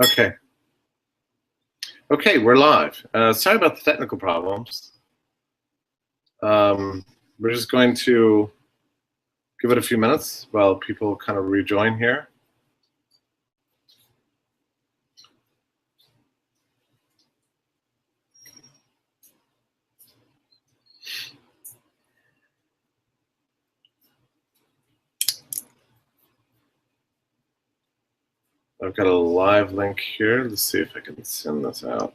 Okay. Okay, we're live. Sorry about the technical problems. We're just going to give it a few minutes while people kind of rejoin here. I've got a live link here. Let's see if I can send this out.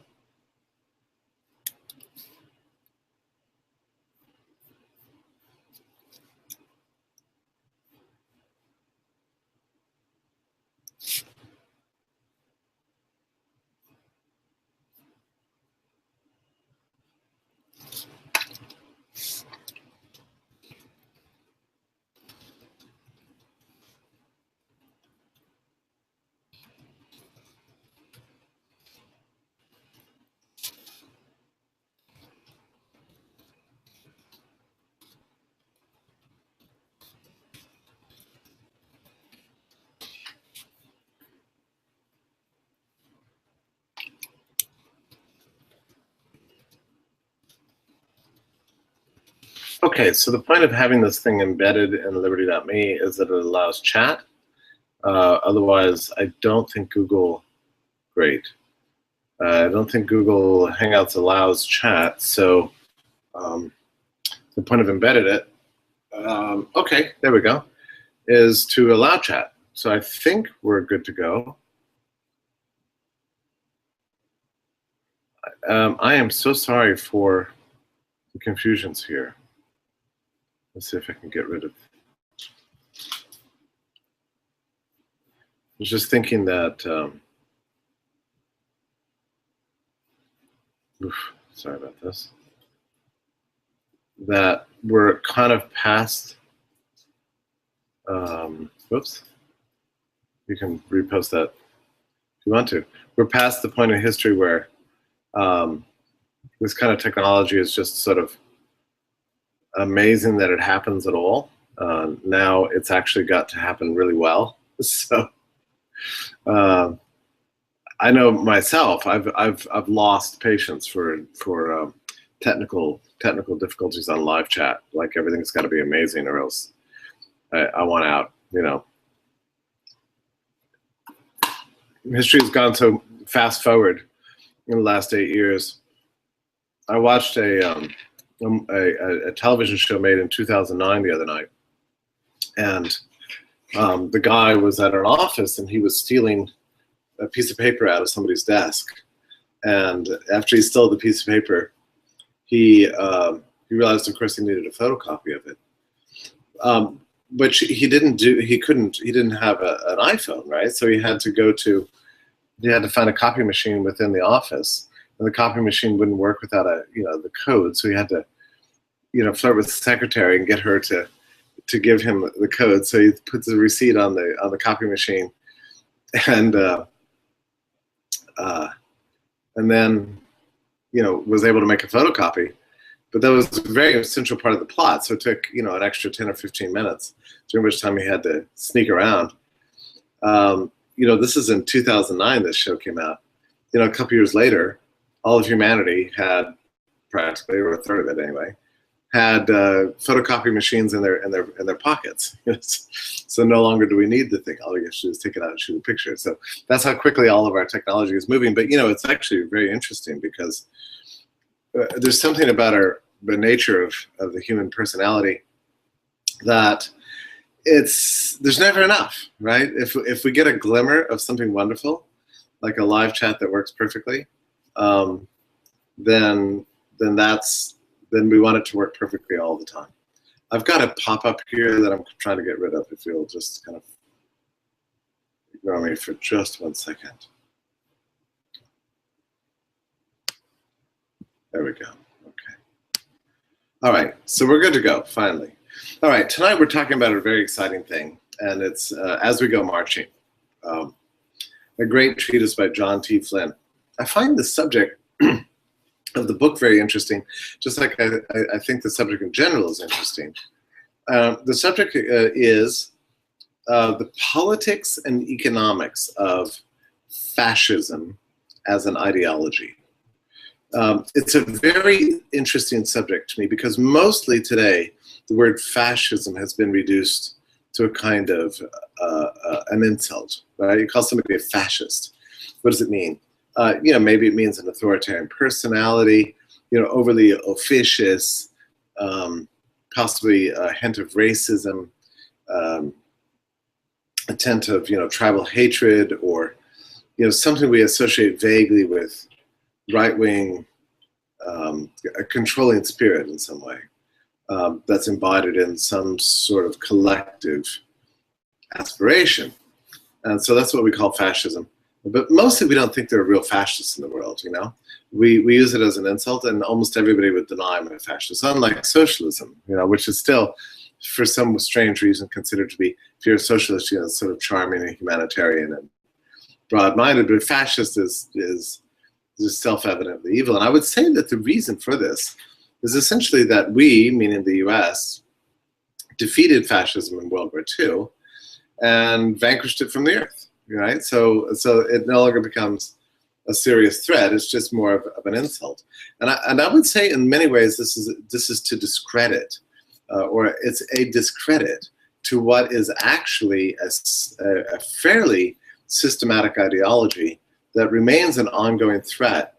Okay, so the point of having this thing embedded in liberty.me is that it allows chat. Otherwise, I don't think Google, great. I don't think Google Hangouts allows chat, so the point of embedded it, okay, there we go, is to allow chat. So I think we're good to go. I am so sorry for the confusions here. Let's see if I can get rid of. I was just thinking that, sorry about this, that we're kind of past, whoops, you can repost that if you want to. We're past the point in history where this kind of technology is just sort of amazing that it happens at all. Now it's actually got to happen really well. So I know myself, I've lost patience for technical difficulties on live chat. Like everything's got to be amazing, or else I want out. You know, history has gone so fast forward in the last 8 years. I watched a television show made in 2009 the other night, and the guy was at an office and he was stealing a piece of paper out of somebody's desk. And after he stole the piece of paper, he realized, of course, he needed a photocopy of it. But he didn't have an iPhone, right? So he had to find a copy machine within the office, and the copy machine wouldn't work without the code. So he had to, flirt with the secretary and get her to give him the code. So he puts the receipt on the copy machine, and then, was able to make a photocopy. But that was a very essential part of the plot. So it took, an extra 10 or 15 minutes, during which time he had to sneak around. This is in 2009, this show came out. A couple years later, all of humanity had practically, or a third of it anyway, had photocopy machines in their pockets. So no longer do we need the thing. All we have to do is take it out and shoot a picture. So that's how quickly all of our technology is moving. But it's actually very interesting because there's something about the nature of the human personality that there's never enough, right? If we get a glimmer of something wonderful, like a live chat that works perfectly, then we want it to work perfectly all the time. I've got a pop-up here that I'm trying to get rid of, if you'll just kind of ignore me for just 1 second. There we go. Okay. All right, so we're good to go, finally. All right, tonight we're talking about a very exciting thing, and it's As We Go Marching, a great treatise by John T. Flynn. I find the subject of the book very interesting, just like I think the subject in general is interesting. The subject is the politics and economics of fascism as an ideology. It's a very interesting subject to me because mostly today the word fascism has been reduced to a kind of an insult, right? You call somebody a fascist. What does it mean? Maybe it means an authoritarian personality, overly officious, possibly a hint of racism, a tint of, tribal hatred, or, something we associate vaguely with right-wing, a controlling spirit in some way that's embodied in some sort of collective aspiration. And so that's what we call fascism. But mostly we don't think there are real fascists in the world, We use it as an insult, and almost everybody would deny I'm a fascist, unlike socialism, which is still, for some strange reason, considered to be, if you're a socialist, sort of charming and humanitarian and broad-minded, but fascist is self-evidently evil. And I would say that the reason for this is essentially that we, meaning the US, defeated fascism in World War II and vanquished it from the earth, right? So it no longer becomes a serious threat. It's just more of an insult. And I would say in many ways this is to discredit, or it's a discredit to what is actually a fairly systematic ideology that remains an ongoing threat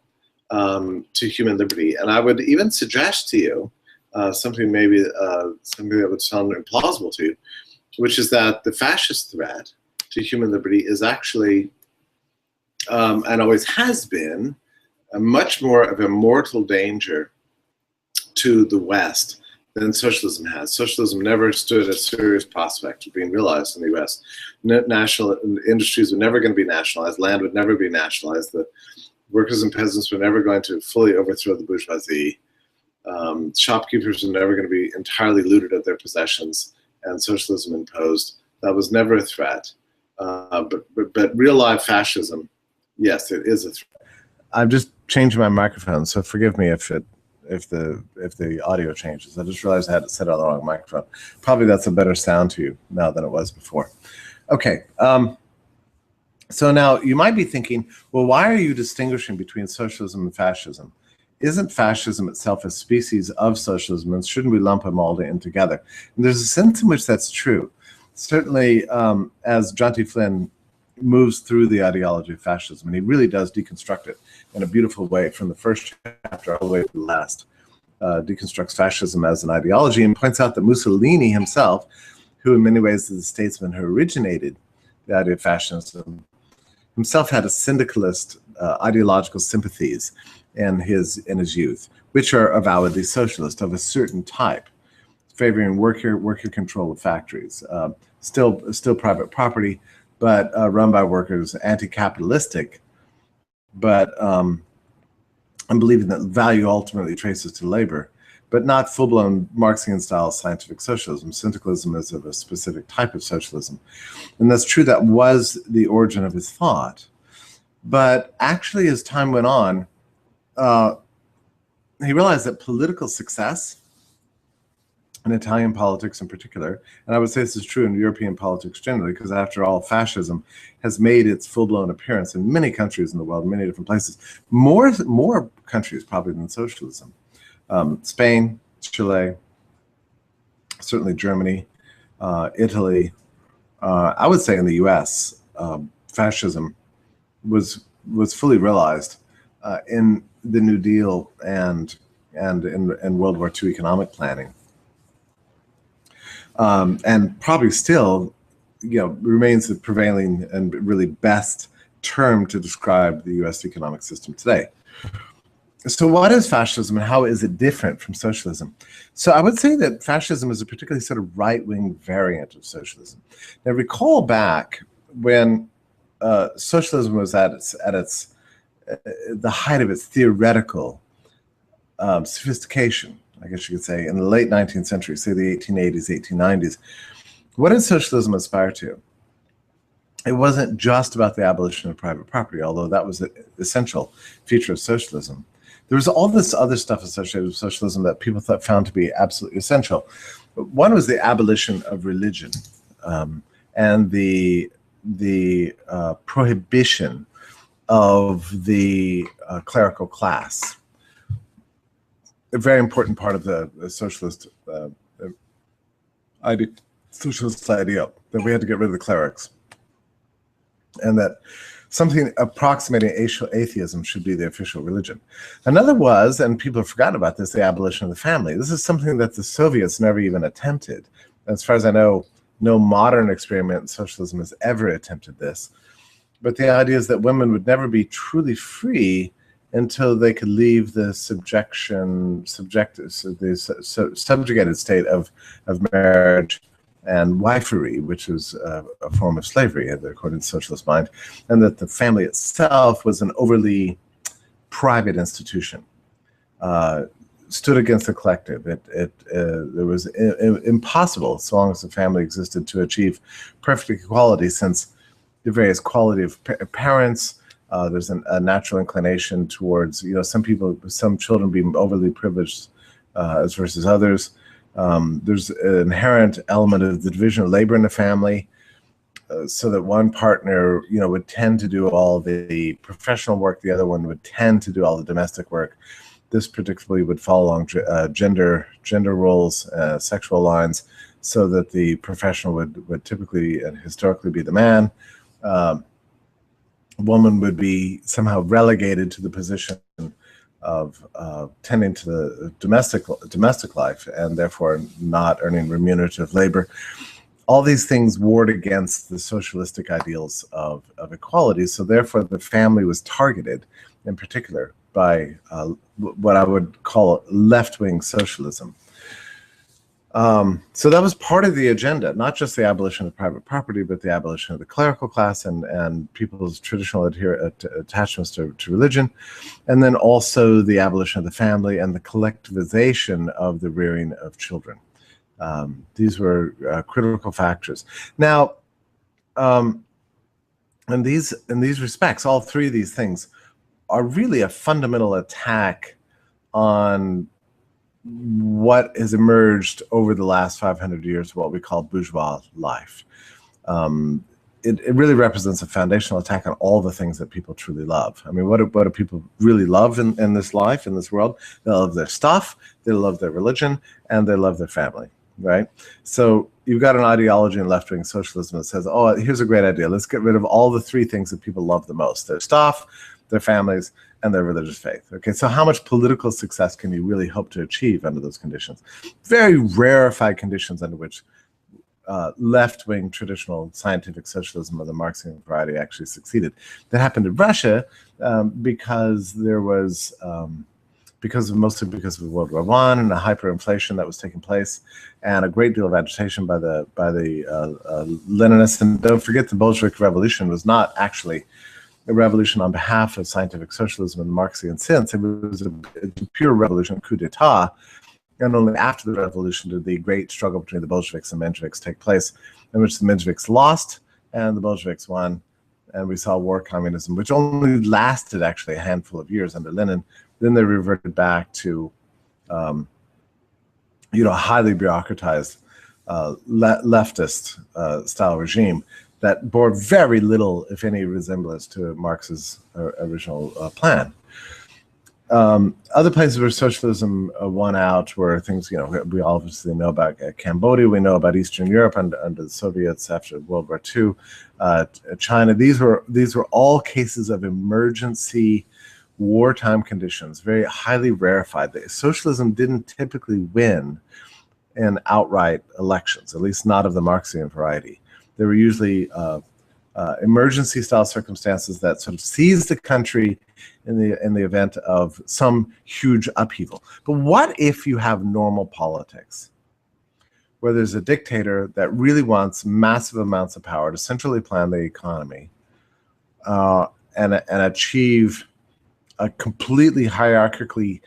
to human liberty. And I would even suggest to you something that would sound implausible to you, which is that the fascist threat to human liberty is actually, and always has been, much more of a mortal danger to the West than socialism has. Socialism never stood a serious prospect of being realized in the US. National industries were never going to be nationalized. Land would never be nationalized. The workers and peasants were never going to fully overthrow the bourgeoisie. Shopkeepers were never going to be entirely looted of their possessions and socialism imposed. That was never a threat. But real life fascism, yes, it is a threat. I've just changed my microphone, so forgive me if the audio changes. I just realized I had it set on the wrong microphone. Probably that's a better sound to you now than it was before. Okay. So now you might be thinking, well, why are you distinguishing between socialism and fascism? Isn't fascism itself a species of socialism, and shouldn't we lump them all in together? And there's a sense in which that's true. Certainly, as John T. Flynn moves through the ideology of fascism, and he really does deconstruct it in a beautiful way from the first chapter all the way to the last, deconstructs fascism as an ideology and points out that Mussolini himself, who in many ways is the statesman who originated the idea of fascism, himself had a syndicalist ideological sympathies in his youth, which are avowedly socialist of a certain type, favoring worker control of factories, still private property, but run by workers, anti-capitalistic, but and believing that value ultimately traces to labor, but not full-blown Marxian-style scientific socialism. Syndicalism is of a specific type of socialism. And that's true, that was the origin of his thought. But actually, as time went on, he realized that political success, in Italian politics in particular, and I would say this is true in European politics generally, because after all, fascism has made its full-blown appearance in many countries in the world, many different places, more countries probably than socialism. Spain, Chile, certainly Germany, Italy. I would say in the US, fascism was fully realized in the New Deal and in World War II economic planning. And probably still, remains the prevailing and really best term to describe the U.S. economic system today. So what is fascism and how is it different from socialism? So I would say that fascism is a particularly sort of right-wing variant of socialism. Now recall back when socialism was at the height of its theoretical sophistication, I guess you could say, in the late 19th century, say the 1880s, 1890s. What did socialism aspire to? It wasn't just about the abolition of private property, although that was an essential feature of socialism. There was all this other stuff associated with socialism that people found to be absolutely essential. One was the abolition of religion and the prohibition of the clerical class. A very important part of the socialist ideal, that we had to get rid of the clerics, and that something approximating atheism should be the official religion. Another was, and people have forgotten about this, the abolition of the family. This is something that the Soviets never even attempted. As far as I know, no modern experiment in socialism has ever attempted this. But the idea is that women would never be truly free until they could leave the subjugated state of marriage and wifery, which was a form of slavery, according to the socialist mind, and that the family itself was an overly private institution, stood against the collective. It was impossible, so long as the family existed, to achieve perfect equality, since the various quality of parents. There's a natural inclination towards, some children being overly privileged as versus others. There's an inherent element of the division of labor in the family, so that one partner, would tend to do all the professional work, the other one would tend to do all the domestic work. This predictably would fall along gender roles, sexual lines, so that the professional would typically and historically be the man. Woman would be somehow relegated to the position of tending to the domestic life, and therefore not earning remunerative labor. All these things warred against the socialistic ideals of equality, so therefore the family was targeted in particular by what I would call left-wing socialism. So that was part of the agenda, not just the abolition of private property, but the abolition of the clerical class and people's traditional attachments to religion, and then also the abolition of the family and the collectivization of the rearing of children. These were critical factors. Now, in these respects, all three of these things are really a fundamental attack on what has emerged over the last 500 years, what we call bourgeois life. It really represents a foundational attack on all the things that people truly love. I mean, what do people really love in this life, in this world? They love their stuff, they love their religion, and they love their family, right? So you've got an ideology in left-wing socialism that says, oh, here's a great idea. Let's get rid of all the three things that people love the most: their stuff, their families, and their religious faith. Okay, so how much political success can you really hope to achieve under those conditions? Very rarefied conditions under which left-wing traditional scientific socialism of the Marxian variety actually succeeded. That happened in Russia because there was, mostly because of World War I and the hyperinflation that was taking place, and a great deal of agitation by the Leninists. And don't forget, the Bolshevik Revolution was not actually a revolution on behalf of scientific socialism in the Marxian sense. It was a pure revolution, coup d'etat, and only after the revolution did the great struggle between the Bolsheviks and Mensheviks take place, in which the Mensheviks lost and the Bolsheviks won, and we saw war communism, which only lasted actually a handful of years under Lenin. Then they reverted back to, a highly bureaucratized leftist style regime that bore very little, if any, resemblance to Marx's original plan. Other places where socialism won out were things, we obviously know about Cambodia, we know about Eastern Europe under the Soviets after World War II, China. These were all cases of emergency wartime conditions, very highly rarefied. Socialism didn't typically win in outright elections, at least not of the Marxian variety. There were usually emergency-style circumstances that sort of seized the country in the event of some huge upheaval. But what if you have normal politics, where there's a dictator that really wants massive amounts of power to centrally plan the economy and achieve a completely hierarchically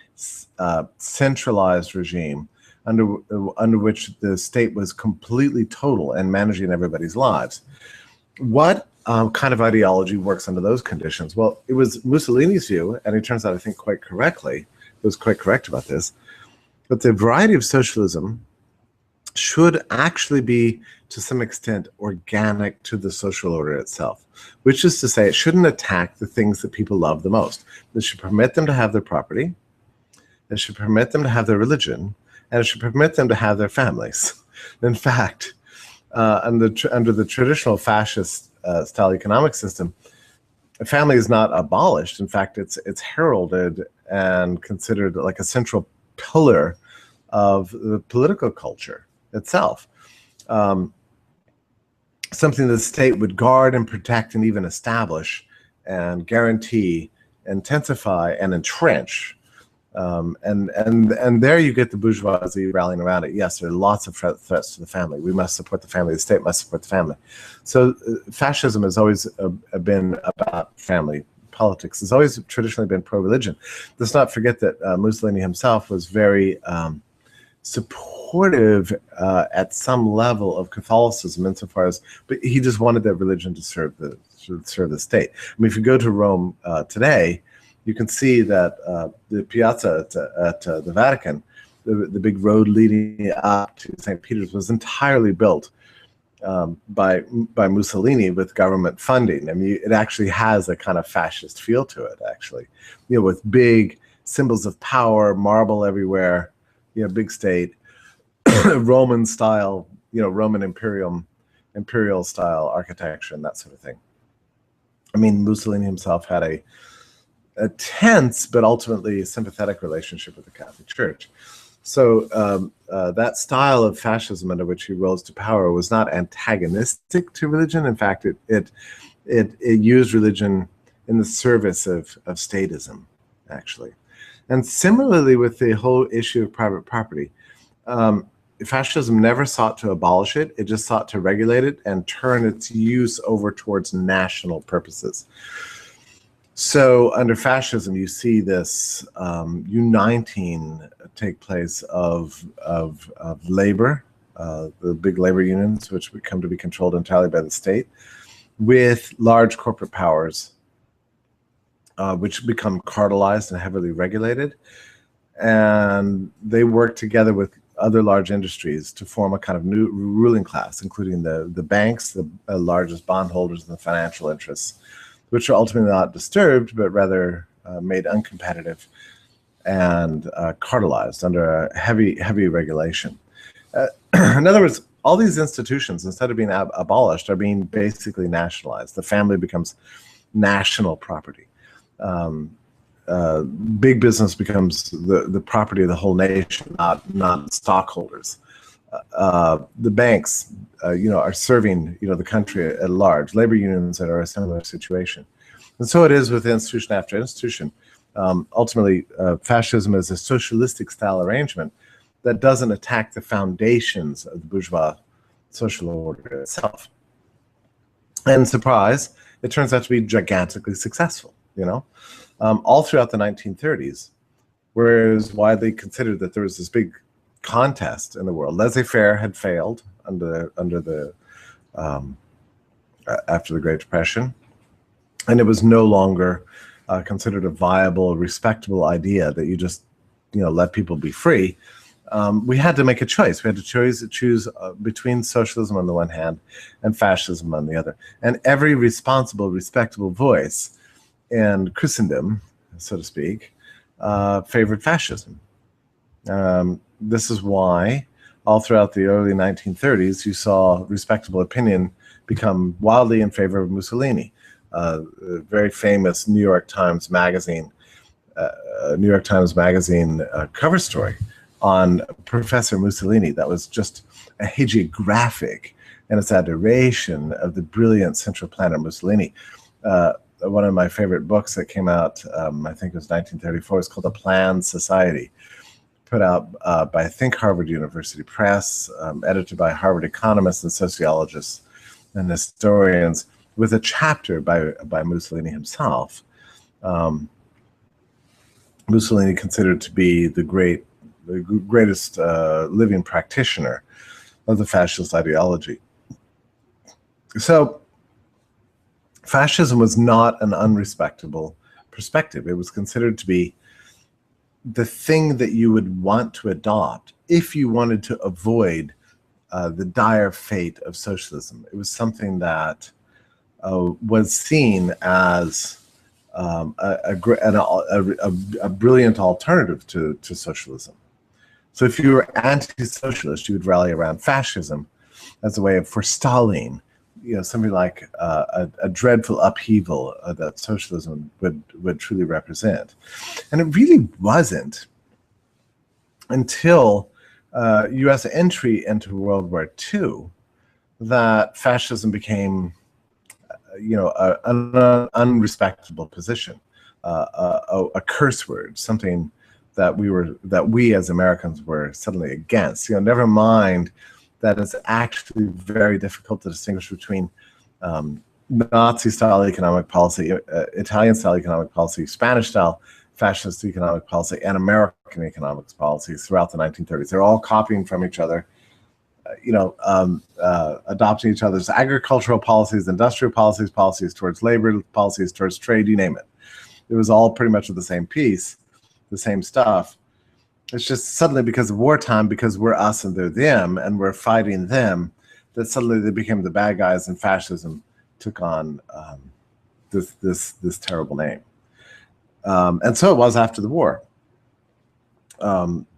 centralized regime under which the state was completely total and managing everybody's lives? What kind of ideology works under those conditions? Well, it was Mussolini's view, and he turns out, I think, quite correctly, was quite correct about this, but the variety of socialism should actually be, to some extent, organic to the social order itself, which is to say it shouldn't attack the things that people love the most. It should permit them to have their property, it should permit them to have their religion, and it should permit them to have their families. In fact, under the traditional fascist style economic system, a family is not abolished. In fact, it's heralded and considered like a central pillar of the political culture itself. Something the state would guard and protect and even establish and guarantee, intensify and entrench. And there you get the bourgeoisie rallying around it. Yes, there are lots of threats to the family. We must support the family. The state must support the family. So fascism has always been about family politics. It's always traditionally been pro-religion. Let's not forget that Mussolini himself was very supportive at some level of Catholicism, insofar as, but he just wanted that religion to serve the state. I mean, if you go to Rome today, you can see that the piazza at the Vatican, the big road leading up to St. Peter's, was entirely built by Mussolini with government funding. I mean, it actually has a kind of fascist feel to it, actually, with big symbols of power, marble everywhere, big state, Roman style, Roman imperial style architecture and that sort of thing. I mean, Mussolini himself had a tense but ultimately sympathetic relationship with the Catholic Church. So that style of fascism under which he rose to power was not antagonistic to religion. In fact, it used religion in the service of statism, actually. And similarly with the whole issue of private property, fascism never sought to abolish it. It just sought to regulate it and turn its use over towards national purposes. So under fascism, you see this uniting take place of labor, the big labor unions, which would come to be controlled entirely by the state, with large corporate powers, which become cartelized and heavily regulated. And they work together with other large industries to form a kind of new ruling class, including the banks, the largest bondholders, and the financial interests, which are ultimately not disturbed, but rather made uncompetitive and cartelized under a heavy regulation. In other words, all these institutions, instead of being abolished, are being basically nationalized. The family becomes national property. Big business becomes the property of the whole nation, not stockholders. The banks, are serving, the country at large. Labor unions that are a similar situation, and so it is with institution after institution. Ultimately, fascism is a socialistic style arrangement that doesn't attack the foundations of the bourgeois social order itself. And surprise, it turns out to be gigantically successful. All throughout the 1930s, whereas widely considered that there was this big contest in the world. Laissez-faire had failed after the Great Depression, and it was no longer considered a viable, respectable idea that you just let people be free. We had to make a choice. We had to choose between socialism on the one hand and fascism on the other. And every responsible, respectable voice in Christendom, so to speak, favored fascism. This is why all throughout the early 1930s, you saw respectable opinion become wildly in favor of Mussolini. A very famous New York Times Magazine cover story on Professor Mussolini that was just a hagiographic in its adoration of the brilliant central planner Mussolini. One of my favorite books that came out, I think it was 1934, is called The Planned Society, put out by, I think, Harvard University Press, edited by Harvard economists and sociologists and historians, with a chapter by Mussolini himself. Mussolini considered to be the greatest living practitioner of the fascist ideology. So fascism was not an unrespectable perspective. It was considered to be the thing that you would want to adopt if you wanted to avoid the dire fate of socialism. It was something that was seen as a brilliant alternative to socialism. So if you were anti-socialist, you would rally around fascism as a way of forestalling, something like a dreadful upheaval that socialism would truly represent. And it really wasn't until U.S. entry into World War II that fascism became, an unrespectable position, a curse word, something that we as Americans were suddenly against. Never mind that it's actually very difficult to distinguish between Nazi-style economic policy, Italian-style economic policy, Spanish-style fascist economic policy, and American economics policy throughout the 1930s. They're all copying from each other, adopting each other's agricultural policies, industrial policies, policies towards labor, policies towards trade, you name it. It was all pretty much of the same piece, the same stuff. It's just suddenly, because of wartime, because we're us and they're them, and we're fighting them, that suddenly they became the bad guys, and fascism took on this terrible name. And so it was after the war.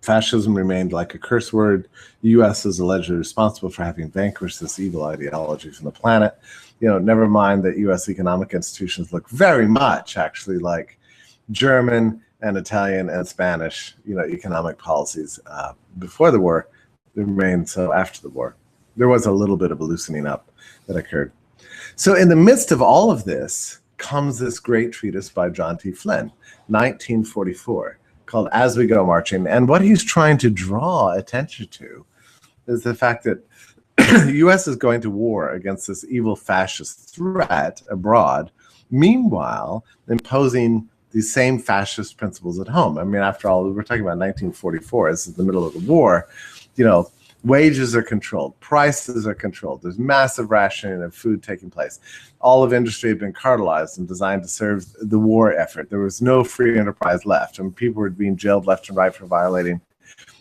Fascism remained like a curse word. The U.S. is allegedly responsible for having vanquished this evil ideology from the planet. Never mind that U.S. economic institutions look very much actually like German and Italian and Spanish, economic policies before the war. They remained so after the war. There was a little bit of a loosening up that occurred. So in the midst of all of this comes this great treatise by John T. Flynn, 1944, called As We Go Marching. And what he's trying to draw attention to is the fact that the U.S. is going to war against this evil fascist threat abroad, meanwhile imposing these same fascist principles at home. I mean, after all, we're talking about 1944. This is the middle of the war. Wages are controlled, prices are controlled. There's massive rationing of food taking place. All of industry had been cartelized and designed to serve the war effort. There was no free enterprise left. People were being jailed left and right for violating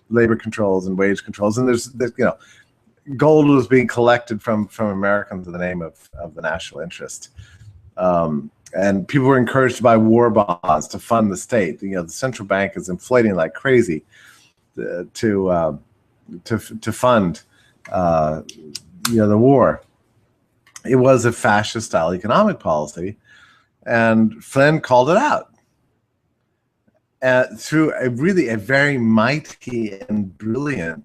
labor controls and wage controls. And there's gold was being collected from Americans in the name of the national interest. And people were encouraged to buy war bonds to fund the state. The central bank is inflating like crazy to fund the war. It was a fascist-style economic policy, and Flynn called it out through a very mighty and brilliant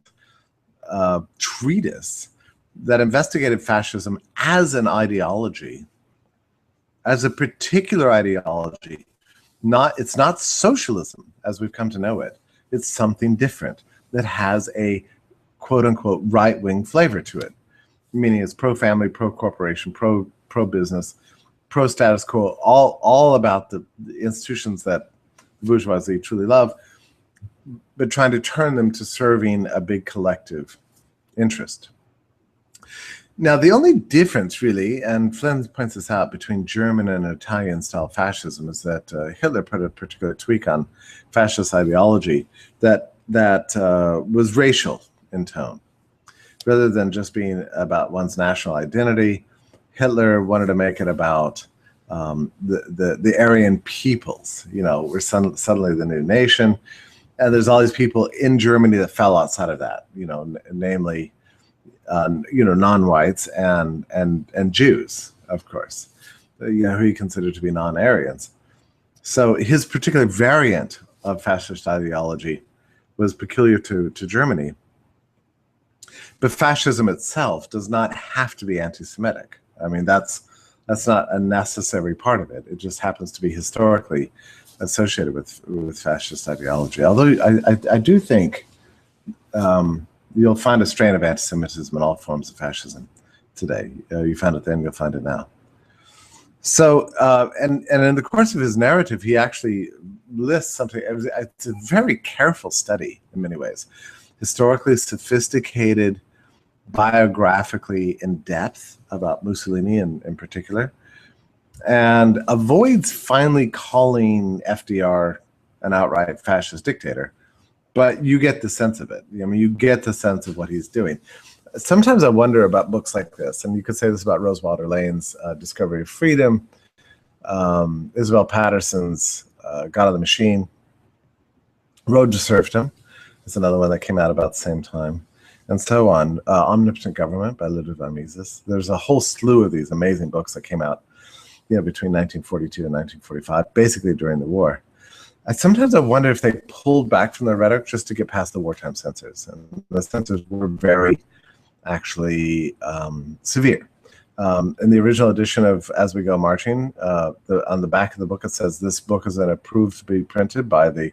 treatise that investigated fascism as an ideology, as a particular ideology. It's not socialism as we've come to know it. It's something different that has a quote-unquote right-wing flavor to it, meaning it's pro-family, pro-corporation, pro-business, pro-status quo, all about the institutions that the bourgeoisie truly love, but trying to turn them to serving a big collective interest. Now, the only difference really, and Flynn points this out, between German and Italian-style fascism is that Hitler put a particular tweak on fascist ideology that was racial in tone. Rather than just being about one's national identity, Hitler wanted to make it about the Aryan peoples. We're suddenly the new nation, and there's all these people in Germany that fell outside of that. Namely, non-whites and Jews, of course, who he considered to be non-Aryans. So his particular variant of fascist ideology was peculiar to Germany. But fascism itself does not have to be anti-Semitic. I mean, that's not a necessary part of it. It just happens to be historically associated with fascist ideology. Although I do think you'll find a strain of anti-Semitism in all forms of fascism today. You found it then, you'll find it now. So, and in the course of his narrative, he actually lists something. It's a very careful study in many ways. Historically sophisticated, biographically in depth about Mussolini in particular, and avoids finally calling FDR an outright fascist dictator. But you get the sense of it. I mean, you get the sense of what he's doing. sometimes I wonder about books like this, and you could say this about Rosewater Lane's Discovery of Freedom, Isabel Patterson's God of the Machine, Road to Serfdom is another one that came out about the same time, and so on. Omnipotent Government by Ludwig von Misess. There's a whole slew of these amazing books that came out, between 1942 and 1945, basically during the war. Sometimes I wonder if they pulled back from their rhetoric just to get past the wartime censors, and the censors were very, actually, severe. In the original edition of As We Go Marching, on the back of the book it says, "This book is approved to be printed by the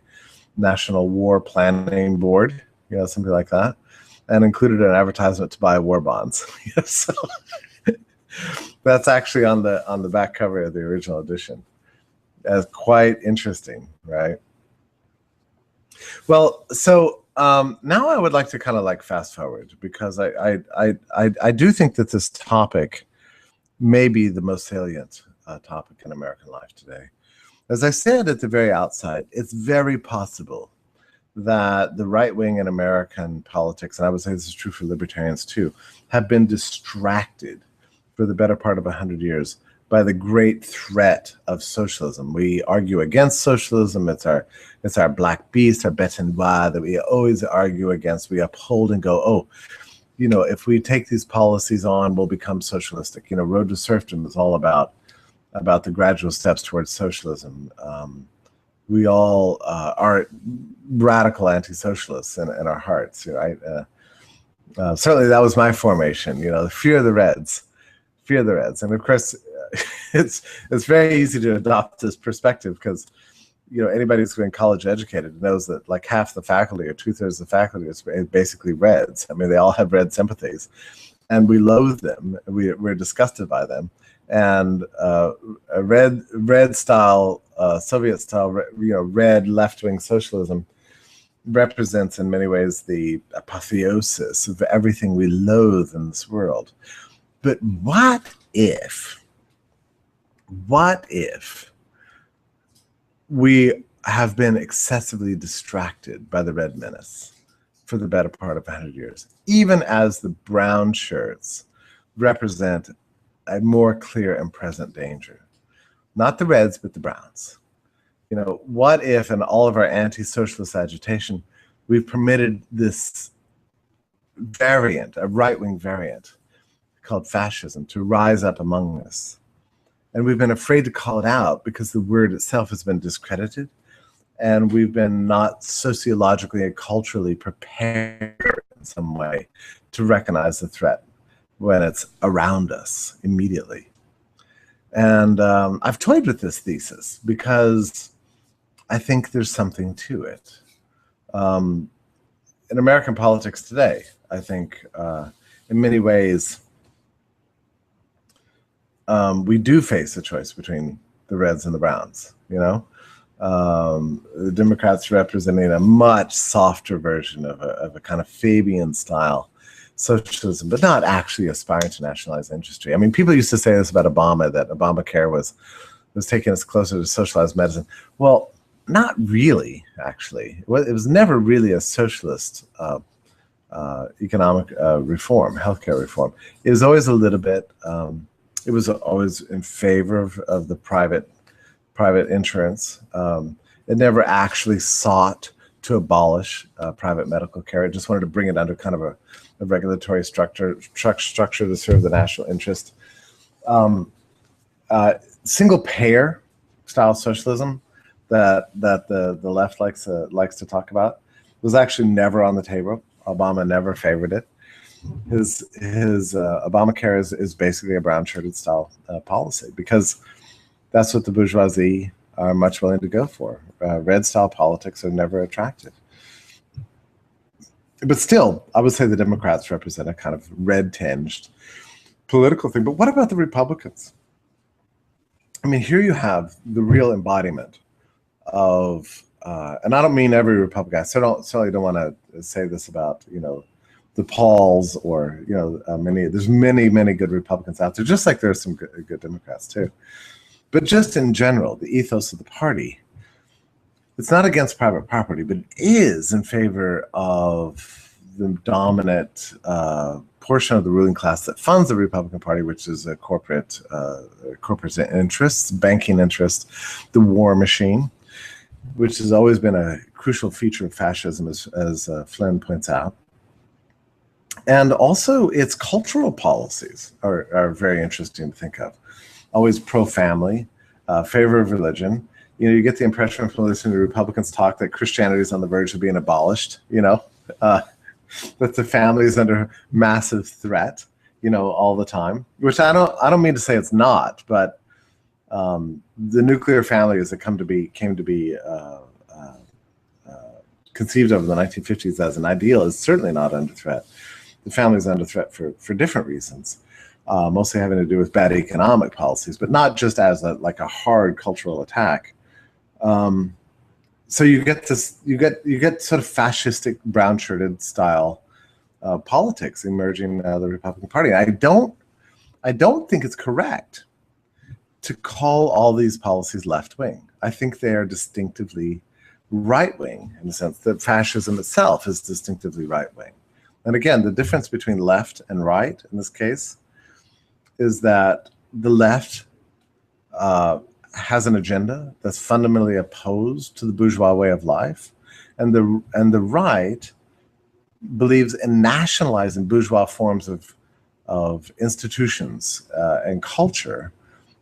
National War Planning Board," something like that, and included an advertisement to buy war bonds. So that's actually on the back cover of the original edition. That's quite interesting, right? Well, so now I would like to kind of like fast forward, because I do think that this topic may be the most salient topic in American life today. As I said at the very outset, it's very possible that the right wing in American politics, and I would say this is true for libertarians too, have been distracted for the better part of 100 years by the great threat of socialism. We argue against socialism. It's our black beast, our bête noire that we always argue against. We uphold and go, oh, if we take these policies on, we'll become socialistic. Road to Serfdom is all about the gradual steps towards socialism. We all are radical anti-socialists in our hearts, right? Certainly that was my formation, the fear of the Reds. Fear the Reds. And of course, it's very easy to adopt this perspective, because anybody who's been college educated knows that like half the faculty or 2/3 of the faculty is basically Reds. I mean, they all have Red sympathies, and we loathe them. We're disgusted by them. And a red style, Soviet style, red left-wing socialism represents in many ways the apotheosis of everything we loathe in this world. But what if we have been excessively distracted by the red menace for the better part of 100 years, even as the brown shirts represent a more clear and present danger? Not the Reds, but the Browns. What if in all of our anti-socialist agitation, we've permitted this variant, a right-wing variant, called fascism, to rise up among us? And we've been afraid to call it out because the word itself has been discredited, and we've been not sociologically and culturally prepared in some way to recognize the threat when it's around us immediately. And I've toyed with this thesis because I think there's something to it. In American politics today, I think in many ways, we do face a choice between the Reds and the Browns. The Democrats representing a much softer version of a kind of Fabian style socialism, but not actually aspiring to nationalize industry. I mean, people used to say this about Obama, that Obamacare was taking us closer to socialized medicine. Well, not really, actually. It was never really a socialist economic reform, healthcare reform. It was always a little bit. It was always in favor of the private insurance. It never actually sought to abolish private medical care. It just wanted to bring it under kind of a regulatory structure to serve the national interest. Single payer style socialism that the left likes to talk about was actually never on the table. Obama never favored it. His Obamacare is basically a brown-shirted style policy, because that's what the bourgeoisie are much willing to go for. Red-style politics are never attractive. But still, I would say the Democrats represent a kind of red-tinged political thing. But what about the Republicans? I mean, here you have the real embodiment of, and I don't mean every Republican. I certainly don't want to say this about, the Pauls or, there's many good Republicans out there, just like there's some good Democrats too. But just in general, the ethos of the party, it's not against private property, but it is in favor of the dominant portion of the ruling class that funds the Republican Party, which is a corporate interests, banking interests, the war machine, which has always been a crucial feature of fascism, as Flynn points out. And also its cultural policies are very interesting to think of. Always pro-family, favor of religion. You know, you get the impression from listening to Republicans talk that Christianity is on the verge of being abolished, you know, that the family is under massive threat, you know, all the time, which I don't mean to say it's not, but the nuclear family as it came to be conceived of in the 1950s as an ideal is certainly not under threat. The family is under threat for different reasons, mostly having to do with bad economic policies, but not just as like a hard cultural attack. So you get sort of fascistic brown-shirted style politics emerging out of the Republican Party. I don't think it's correct to call all these policies left-wing. I think they are distinctively right-wing in the sense that fascism itself is distinctively right-wing. And again, the difference between left and right in this case is that the left has an agenda that's fundamentally opposed to the bourgeois way of life, and the right believes in nationalizing bourgeois forms of institutions and culture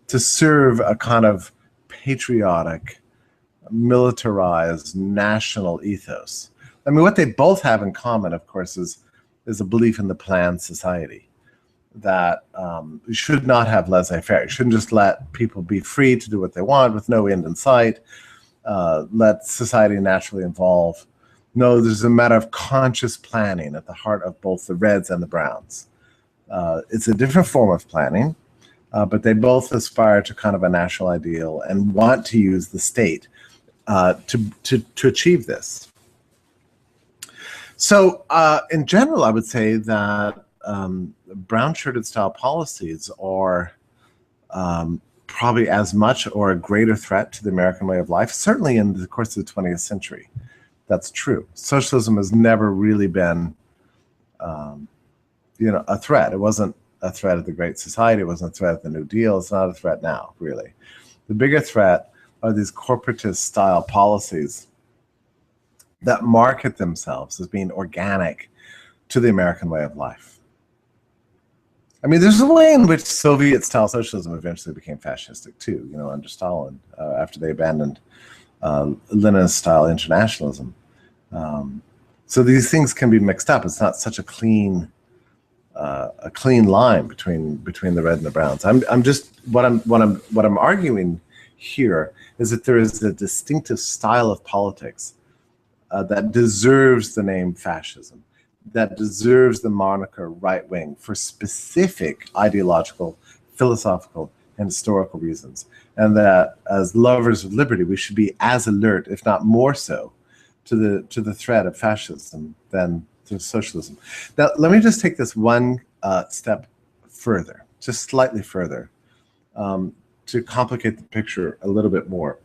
to serve a kind of patriotic, militarized national ethos. I mean, what they both have in common, of course, is a belief in the planned society, that you should not have laissez-faire. You shouldn't just let people be free to do what they want with no end in sight, let society naturally evolve. No, there's a matter of conscious planning at the heart of both the Reds and the Browns. It's a different form of planning, but they both aspire to kind of a national ideal and want to use the state to achieve this. So in general, I would say that brown-shirted style policies are probably as much or a greater threat to the American way of life, certainly in the course of the 20th century. That's true. Socialism has never really been, a threat. It wasn't a threat of the Great Society. It wasn't a threat of the New Deal. It's not a threat now, really. The bigger threat are these corporatist style policies that market themselves as being organic to the American way of life. I mean, there's a way in which Soviet-style socialism eventually became fascistic too, you know, under Stalin, after they abandoned Lenin-style internationalism. So these things can be mixed up. It's not such a clean line between the red and the browns. What I'm arguing here is that there is a distinctive style of politics that deserves the name fascism, that deserves the moniker right wing for specific ideological, philosophical, and historical reasons, and that as lovers of liberty, we should be as alert, if not more so, to the threat of fascism than to socialism. Now, let me just take this one step further, just slightly further, to complicate the picture a little bit more.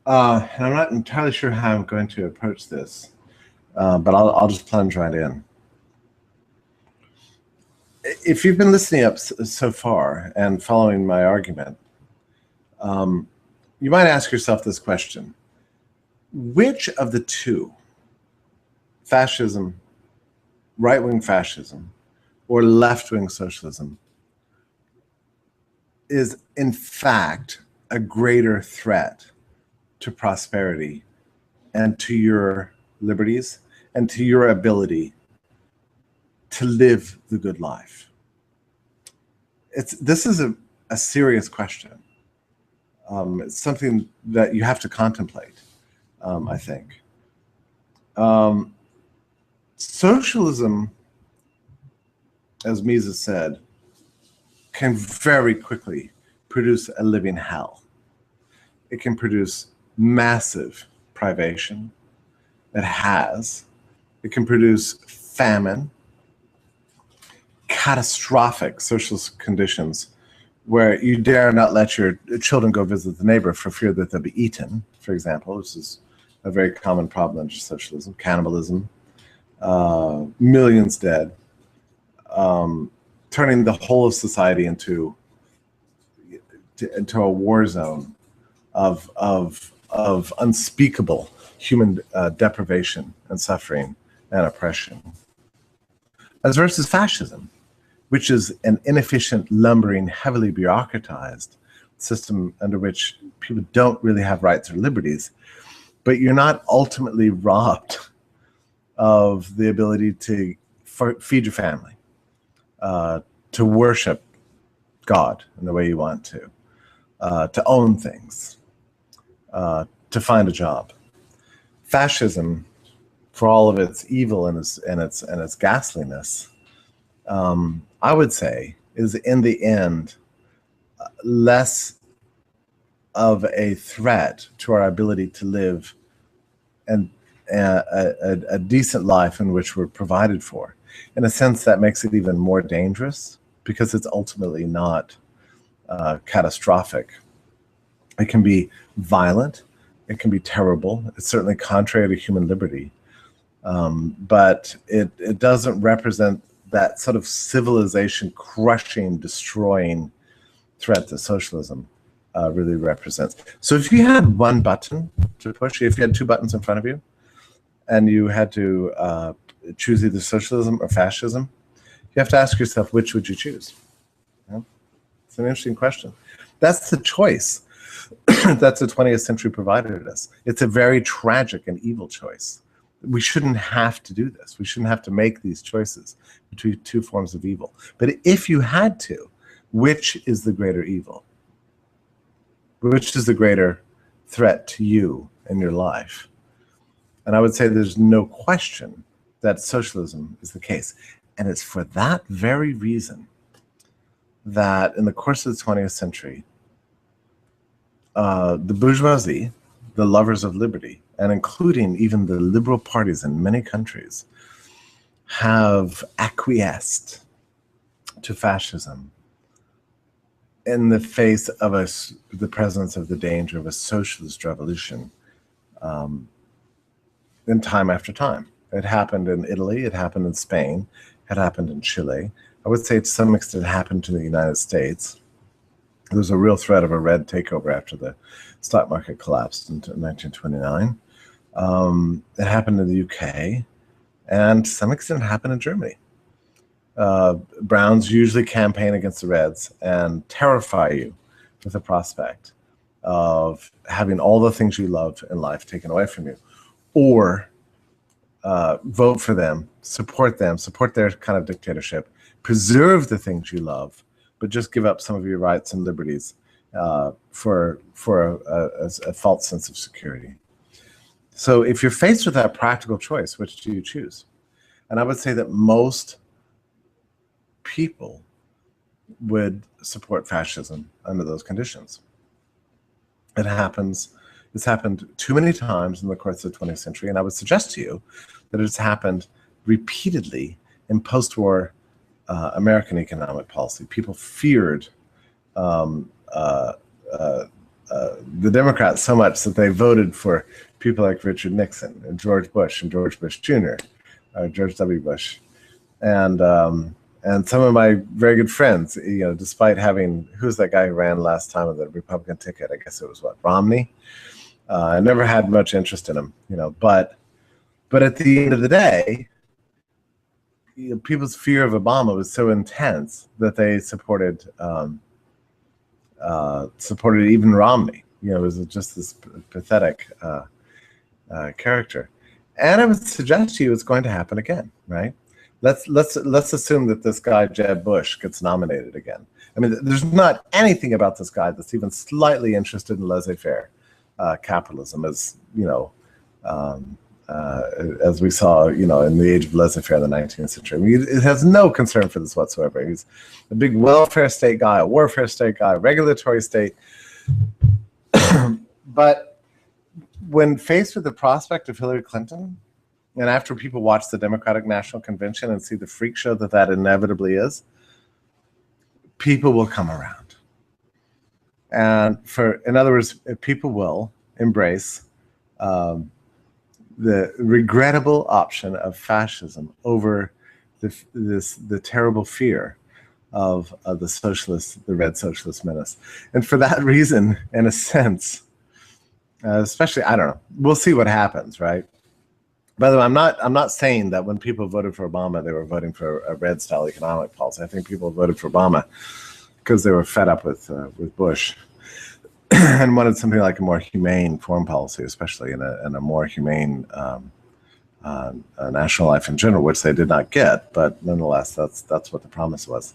And I'm not entirely sure how I'm going to approach this, but I'll just plunge right in. If you've been listening up so far and following my argument, you might ask yourself this question: which of the two, fascism, right-wing fascism, or left-wing socialism, is in fact a greater threat to prosperity and to your liberties and to your ability to live the good life? This is a serious question. It's something that you have to contemplate, I think. Socialism, as Mises said, can very quickly produce a living hell. It can produce massive privation. It has. It can produce famine, catastrophic social conditions where you dare not let your children go visit the neighbor for fear that they'll be eaten, for example. This is a very common problem under socialism. Cannibalism, millions dead, turning the whole of society into a war zone of unspeakable human deprivation and suffering and oppression, as versus fascism, which is an inefficient, lumbering, heavily bureaucratized system under which people don't really have rights or liberties, but you're not ultimately robbed of the ability to feed your family, to worship God in the way you want to own things, to find a job. Fascism, for all of its evil and its ghastliness, I would say, is in the end less of a threat to our ability to live and a decent life in which we're provided for. In a sense, that makes it even more dangerous because it's ultimately not catastrophic. It can be violent, it can be terrible, it's certainly contrary to human liberty, but it doesn't represent that sort of civilization crushing, destroying threat that socialism really represents. So if you had one button to push, if you had two buttons in front of you, and you had to choose either socialism or fascism, you have to ask yourself, which would you choose? Yeah? It's an interesting question. That's the choice that the 20th century provided us. It's a very tragic and evil choice. We shouldn't have to do this. We shouldn't have to make these choices between two forms of evil. But if you had to, which is the greater evil? Which is the greater threat to you in your life? And I would say there's no question that socialism is the case. And it's for that very reason that in the course of the 20th century, the bourgeoisie, the lovers of liberty, and including even the liberal parties in many countries, have acquiesced to fascism in the face of the presence of the danger of a socialist revolution in time after time. It happened in Italy, it happened in Spain, it happened in Chile. I would say to some extent it happened to the United States. There was a real threat of a red takeover after the stock market collapsed in 1929. It happened in the UK, and to some extent it happened in Germany. Browns usually campaign against the Reds and terrify you with the prospect of having all the things you love in life taken away from you, or vote for them, support their kind of dictatorship, preserve the things you love, but just give up some of your rights and liberties for a false sense of security. So if you're faced with that practical choice, which do you choose? And I would say that most people would support fascism under those conditions. It's happened too many times in the course of the 20th century, and I would suggest to you that it's happened repeatedly in post-war American economic policy. People feared the Democrats so much that they voted for people like Richard Nixon and George Bush and George Bush Jr., George W. Bush, and some of my very good friends, despite having, who's that guy who ran last time with the Republican ticket? I guess it was Romney. I never had much interest in him, but at the end of the day, people's fear of Obama was so intense that they supported even Romney. It was just this pathetic character. And I would suggest to you it's going to happen again, right? Let's assume that this guy Jeb Bush gets nominated again. I mean, there's not anything about this guy that's even slightly interested in laissez-faire capitalism, as as we saw, in the age of laissez-faire in the 19th century. I mean, it has no concern for this whatsoever. He's a big welfare state guy, a warfare state guy, regulatory state. But when faced with the prospect of Hillary Clinton, and after people watch the Democratic National Convention and see the freak show that inevitably is, people will come around. And in other words, people will embrace the regrettable option of fascism over the terrible fear of the red socialist menace. And for that reason, in a sense, especially, I don't know, we'll see what happens, right? By the way, I'm not saying that when people voted for Obama, they were voting for a red style economic policy. I think people voted for Obama because they were fed up with Bush and wanted something like a more humane foreign policy, especially in a more humane national life in general, which they did not get. But nonetheless, that's what the promise was.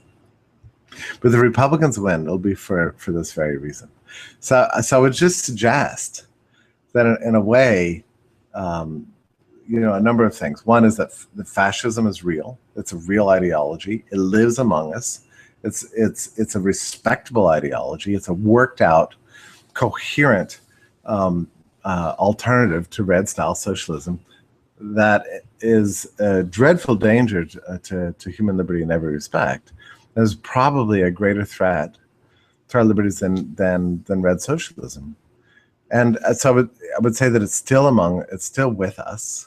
But the Republicans win, it'll be for this very reason. So I would just suggest that in a way, a number of things. One is that the fascism is real. It's a real ideology. It lives among us. It's a respectable ideology. It's a worked out, coherent alternative to red style socialism that is a dreadful danger to human liberty in every respect. There's probably a greater threat to our liberties than red socialism. And so I would say that it's still with us.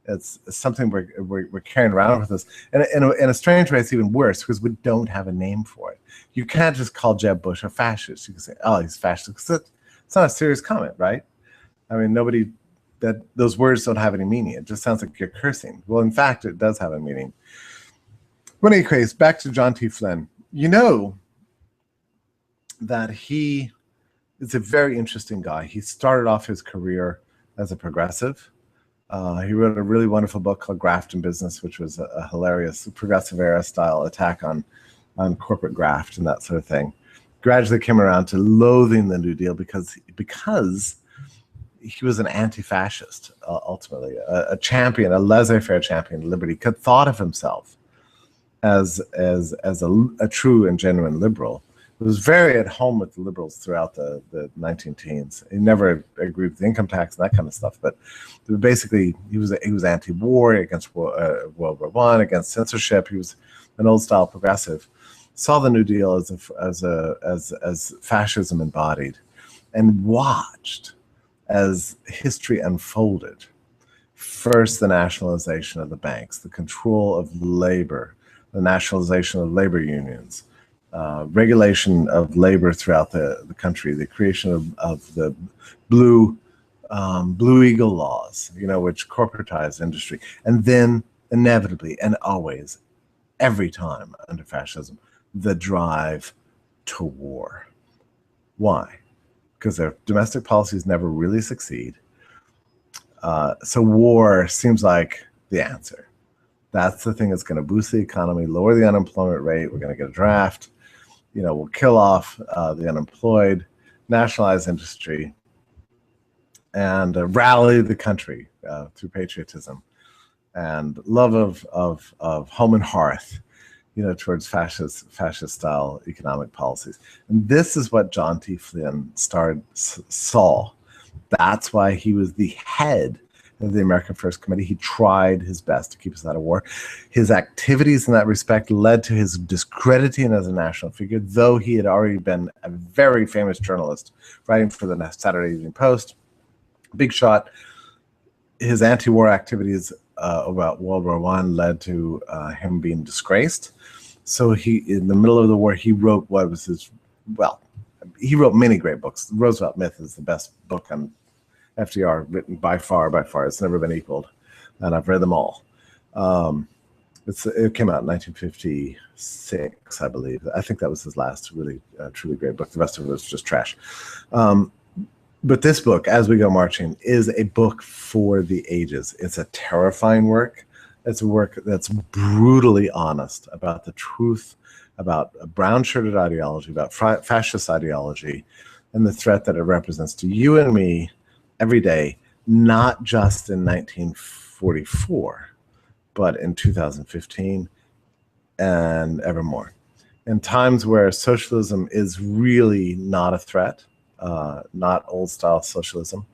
It's something we're carrying around with us. And in a strange way, it's even worse because we don't have a name for it. You can't just call Jeb Bush a fascist. You can say, oh, he's fascist. Because it's not a serious comment, right? I mean, those words don't have any meaning. It just sounds like you're cursing. Well, in fact, it does have a meaning. But in any case, back to John T. Flynn. You know that he is a very interesting guy. He started off his career as a progressive. He wrote a really wonderful book called Graft and Business, which was a hilarious progressive era style attack on corporate graft and that sort of thing. Gradually came around to loathing the New Deal because he was an anti-fascist, ultimately, a champion, a laissez-faire champion of liberty, thought of himself as a true and genuine liberal. He was very at home with the liberals throughout the 19-teens. He never agreed with the income tax and that kind of stuff, but basically he was anti-war, against World War I, against censorship. He was an old-style progressive. Saw the New Deal as fascism embodied, and watched as history unfolded. First, the nationalization of the banks, the control of labor, the nationalization of labor unions, regulation of labor throughout the country, the creation of the Blue Eagle laws, which corporatized industry, and then inevitably and always, every time under fascism, the drive to war. Why? Because their domestic policies never really succeed. So war seems like the answer. That's the thing that's going to boost the economy, lower the unemployment rate. We're going to get a draft. We'll kill off the unemployed, nationalize industry, and rally the country through patriotism and love of home and hearth, towards fascist style economic policies. And this is what John T. Flynn saw. That's why he was the head of the American First Committee. He tried his best to keep us out of war. His activities in that respect led to his discrediting as a national figure, though he had already been a very famous journalist writing for the Saturday Evening Post. Big shot. His anti-war activities about World War I led to him being disgraced. So in the middle of the war, he wrote he wrote many great books. The Roosevelt Myth is the best book on FDR written by far. It's never been equaled, and I've read them all. It came out in 1956, I believe. I think that was his last really truly great book. The rest of it was just trash. But this book, As We Go Marching, is a book for the ages. It's a terrifying work. It's a work that's brutally honest about the truth, about a brown-shirted ideology, about fascist ideology, and the threat that it represents to you and me every day, not just in 1944, but in 2015 and evermore. In times where socialism is really not a threat, not old-style socialism,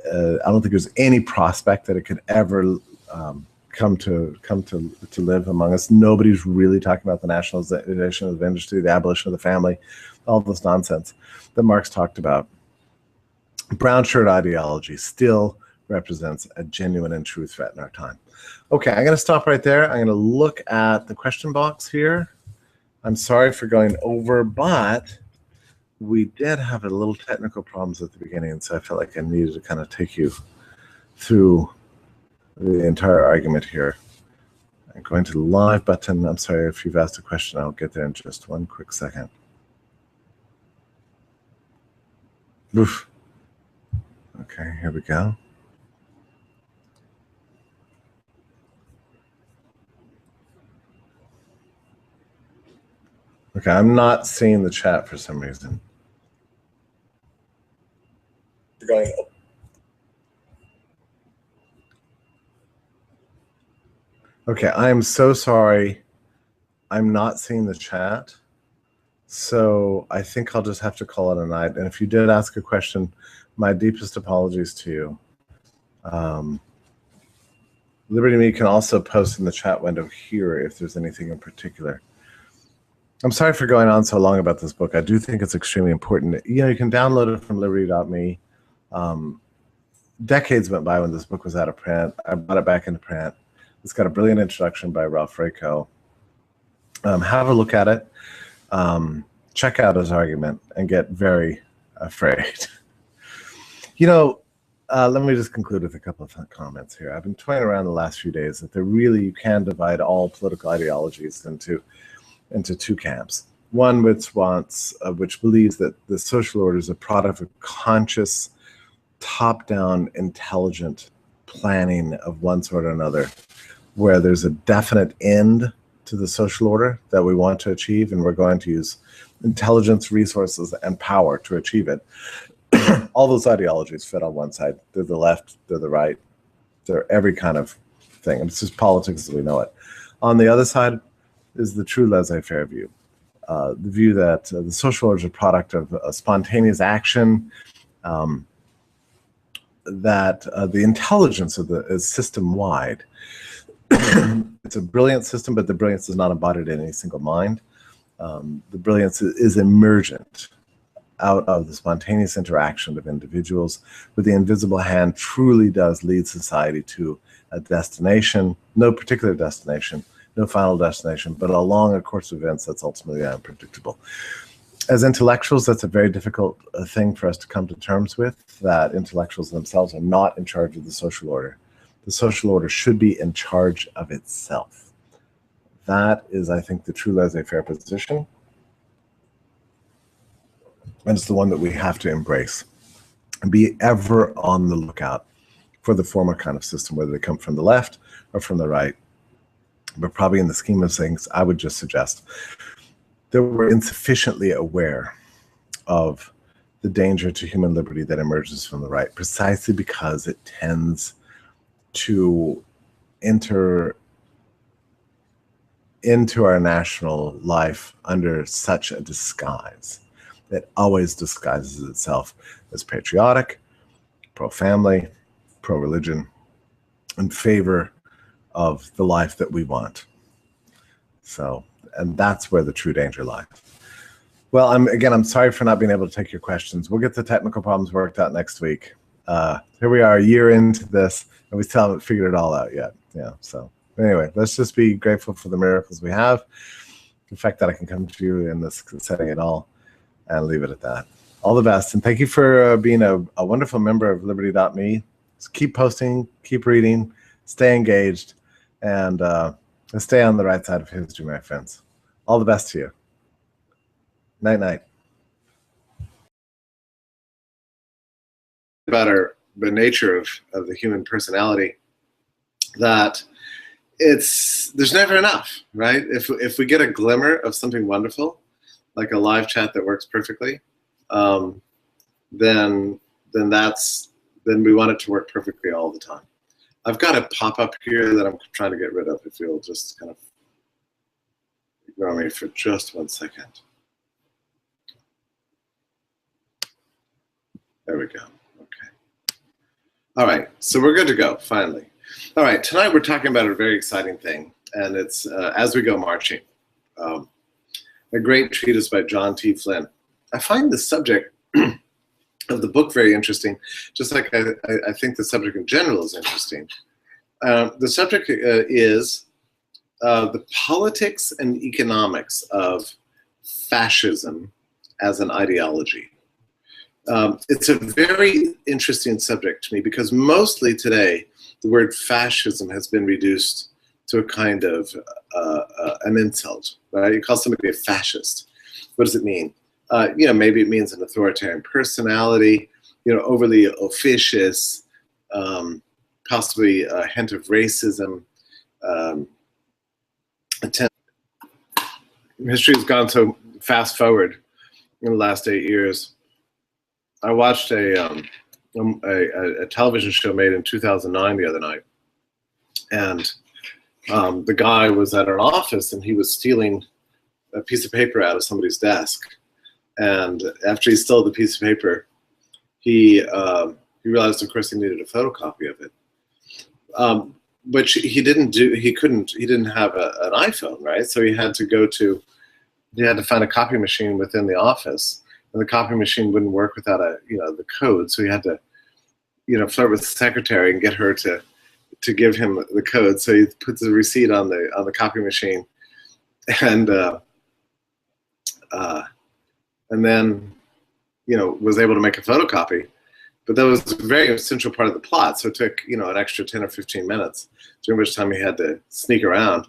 I don't think there's any prospect that it could ever come to live among us. Nobody's really talking about the nationalization of the industry, the abolition of the family, all this nonsense that Marx talked about. Brown shirt ideology still represents a genuine and true threat in our time. Okay, I'm going to stop right there. I'm going to look at the question box here. I'm sorry for going over, but we did have a little technical problems at the beginning, so I felt like I needed to kind of take you through the entire argument here. I'm going to the live button. I'm sorry if you've asked a question. I'll get there in just one quick second. Oof. Okay, here we go. Okay, I'm not seeing the chat for some reason. Going. Okay, I am so sorry. I'm not seeing the chat. So I think I'll just have to call it a night. And if you did ask a question, my deepest apologies to you. Liberty Me can also post in the chat window here if there's anything in particular. I'm sorry for going on so long about this book. I do think it's extremely important. You know, you can download it from liberty.me. Decades went by when this book was out of print. I brought it back into print. It's got a brilliant introduction by Ralph Raico. Have a look at it. Check out his argument and get very afraid. You know, let me just conclude with a couple of comments here. I've been toying around the last few days that you can divide all political ideologies into two camps. One which believes that the social order is a product of conscious, top-down, intelligent planning of one sort or another, where there's a definite end to the social order that we want to achieve, and we're going to use intelligence, resources, and power to achieve it. All those ideologies fit on one side. They're the left, they're the right, they're every kind of thing. It's just politics as we know it. On the other side is the true laissez-faire view. The view that the social order is a product of spontaneous action, that the intelligence of is system-wide. It's a brilliant system, but the brilliance is not embodied in any single mind. The brilliance is emergent out of the spontaneous interaction of individuals, where the invisible hand truly does lead society to a destination, no particular destination, no final destination, but along a course of events that's ultimately unpredictable. As intellectuals, that's a very difficult thing for us to come to terms with, that intellectuals themselves are not in charge of the social order. The social order should be in charge of itself. That is, I think, the true laissez-faire position. And it's the one that we have to embrace. And be ever on the lookout for the former kind of system, whether they come from the left or from the right. But probably in the scheme of things, I would just suggest that we're insufficiently aware of the danger to human liberty that emerges from the right, precisely because it tends to enter into our national life under such a disguise that always disguises itself as patriotic, pro-family, pro-religion, in favor of the life that we want. So, and that's where the true danger lies. Well, I'm sorry for not being able to take your questions. We'll get the technical problems worked out next week. Here we are a year into this, and we still haven't figured it all out yet. Yeah, so anyway, let's just be grateful for the miracles we have, the fact that I can come to you in this setting at all, and leave it at that. All the best, and thank you for being a wonderful member of Liberty.me. Just keep posting, keep reading, stay engaged, and stay on the right side of history, my friends. All the best to you. Night, night. About the nature of the human personality, that there's never enough, right? If we get a glimmer of something wonderful, like a live chat that works perfectly, then we want it to work perfectly all the time. I've got a pop-up here that I'm trying to get rid of. If you'll just kind of ignore me for just 1 second. There we go. Okay. All right. So we're good to go, finally. All right. Tonight we're talking about a very exciting thing, and it's As We Go Marching, a great treatise by John T. Flynn. I find this subject of the book very interesting, just like I think the subject in general is interesting. The subject is the politics and economics of fascism as an ideology. It's a very interesting subject to me because mostly today the word fascism has been reduced to a kind of an insult, right? You call somebody a fascist. What does it mean? Maybe it means an authoritarian personality, overly officious, possibly a hint of racism. History has gone so fast forward in the last 8 years. I watched a television show made in 2009 the other night, and the guy was at an office and he was stealing a piece of paper out of somebody's desk. And after he stole the piece of paper, he realized, of course, he needed a photocopy of it. But he didn't have an iPhone, right? So he had to find a copy machine within the office, and the copy machine wouldn't work without the code. So he had to, flirt with the secretary and get her to give him the code. So he puts the receipt on the copy machine, and then, was able to make a photocopy. But that was a very essential part of the plot. So it took, an extra 10 or 15 minutes, during which time he had to sneak around.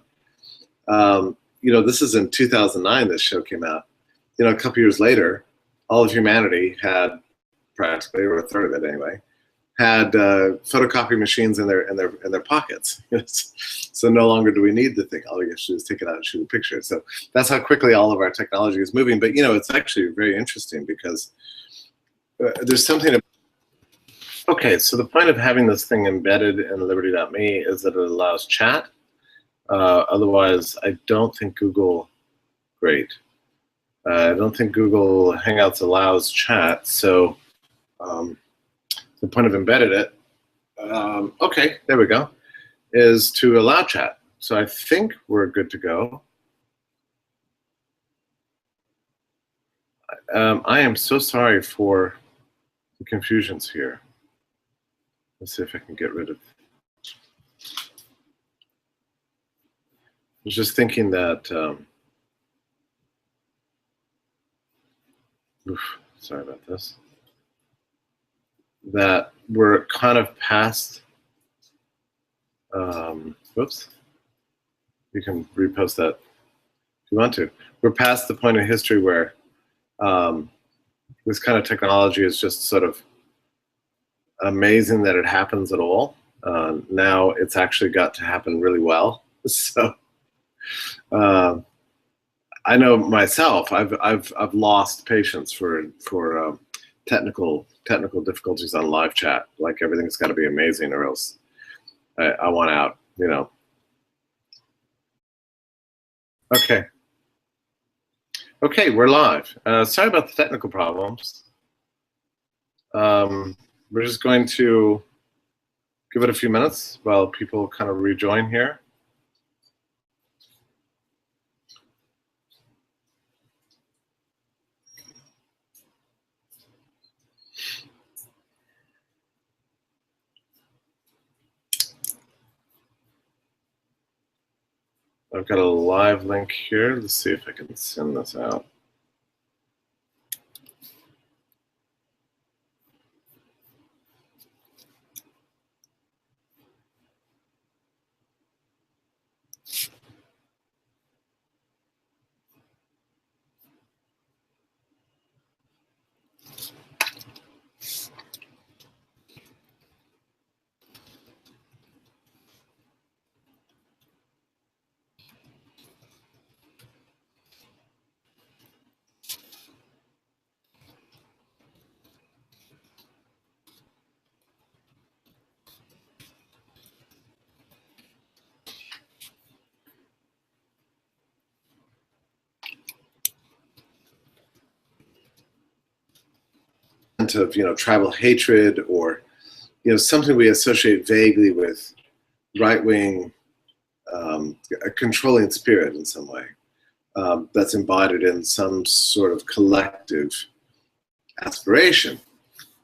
This is in 2009, this show came out. A couple years later, all of humanity had practically, or a third of it anyway, had photocopy machines in their pockets. So no longer do we need the thing. All we have to do is take it out and shoot a picture. So that's how quickly all of our technology is moving. But it's actually very interesting because there's something. Okay, so the point of having this thing embedded in liberty.me is that it allows chat. Otherwise, I don't think Google. Great. I don't think Google Hangouts allows chat. So. The point of embedded it, okay, there we go, is to allow chat. So I think we're good to go. I am so sorry for the confusions here. Let's see if I can get rid of. I was just thinking that, sorry about this. That we're kind of past, whoops, you can repost that if you want to. We're past the point in history where this kind of technology is just sort of amazing that it happens at all. Now it's actually got to happen really well. So I know myself, I've lost patience for technical difficulties on live chat. Like everything's got to be amazing, or else I want out. Okay, we're live. Sorry about the technical problems. We're just going to give it a few minutes while people kind of rejoin here. I've got a live link here. Let's see if I can send this out. Of tribal hatred, or something we associate vaguely with right-wing, a controlling spirit in some way, that's embodied in some sort of collective aspiration.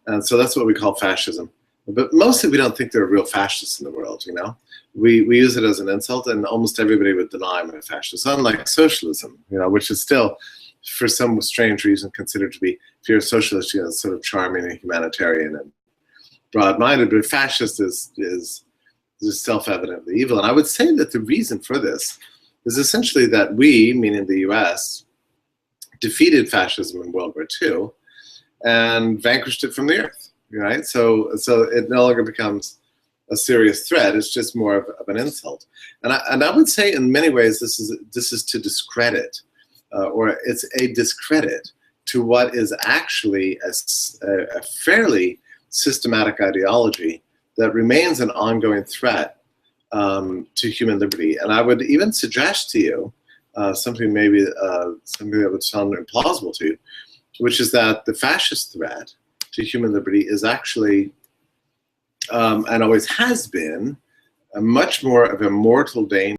And so that's what we call fascism. But mostly we don't think there are real fascists in the world, you know? We use it as an insult, and almost everybody would deny I'm a fascist, unlike socialism, you know, which is still, for some strange reason, considered to be, if you're a socialist, you know, sort of charming and humanitarian and broad-minded, but a fascist is self-evidently evil. And I would say that the reason for this is essentially that we, meaning the US, defeated fascism in World War II and vanquished it from the earth, right? So it no longer becomes a serious threat. It's just more of an insult. And I would say in many ways this is to discredit, or it's a discredit to what is actually a fairly systematic ideology that remains an ongoing threat to human liberty. And I would even suggest to you something that would sound implausible to you, which is that the fascist threat to human liberty is actually, and always has been, a much more of a mortal danger